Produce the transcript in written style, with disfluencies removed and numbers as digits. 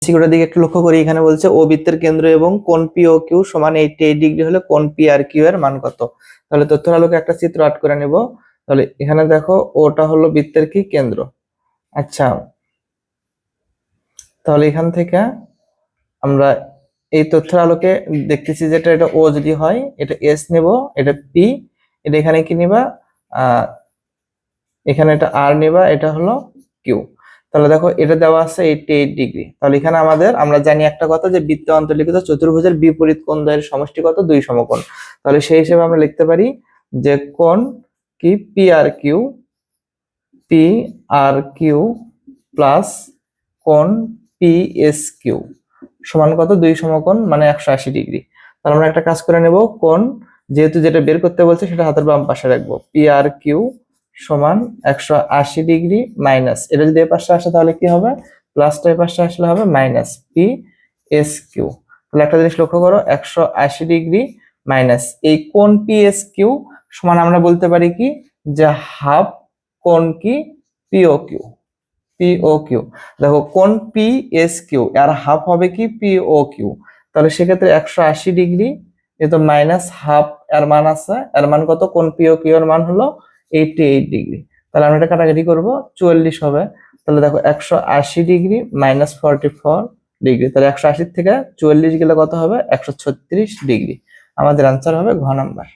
এমসিকিউটার দিকে একটু লক্ষ্য করি। এখানে বলছে ও বৃত্তের কেন্দ্র এবং কোণ পি ও কিউ সমান 88 ডিগ্রি হলে কোণ পি আর কিউ এর মান কত? তাহলে তথ্যের আলোকে একটা চিত্র আর্ট করে নেব। তাহলে এখানে দেখো ওটা হলো বৃত্তের কি কেন্দ্র। আচ্ছা, তাহলে এখান থেকে আমরা এই তথ্যের আলোকে দেখতেছি যেটা এটা ও যদি হয় এটা এস নেব, এটা পি, এটা এখানে কি নিবা এখানে এটা আর নেবা, এটা হলো কিউ। তাহলে দেখো এটা দেওয়া আছে 88 ডিগ্রি। তাহলে এখানে আমরা জানি একটা কথা যে বৃত্তে অন্তর্লিখিত চতুর্ভুজের বিপরীত কোণ দ্বয়ের সমষ্টি কত? 2 সমকোণ। তাহলে সেই হিসেবে আমরা লিখতে পারি যে কোণ কি পি আর কিউ প্লাস কোণ পি এস কিউ সমান কত? 2 সমকোণ মানে 180 ডিগ্রি। তাহলে আমরা একটা কাজ করে নেব, কোণ যেহেতু যেটা বের করতে বলছে সেটা হাতের বাম পাশে রাখবো, পি আর কিউ সমান 180 ডিগ্রি মাইনাস, এটা যদি এই পাশে আসে তাহলে কি হবে? প্লাসটা এই পাশে আসলে হবে মাইনাস পি এস কিউ। তাহলে একটা জিনিস লক্ষ্য করো, 180 ডিগ্রি মাইনাস এই কোণ পি এস কিউ সমান আমরা বলতে পারি কি যে হাফ কোণ কি পিও কিউ। পিও কিউ দেখো কোণ P S Q R half হবে কি পিও কিউ। তাহলে সেক্ষেত্রে 180 ডিগ্রি এ তো মাইনাস হাফ এর মান আছে, এর মান কত? কোণ পিও কিউ এর মান হলো 88 ডিগ্রি। তাহলে আমরা এটা কাটাকাটি করবো, 44 হবে। তাহলে দেখো 180 ডিগ্রি মাইনাস 44 ডিগ্রি, তাহলে 180 থেকে 44 গেলে কত হবে? 136 ডিগ্রি। আমাদের আনসার হবে ঘ নাম্বার।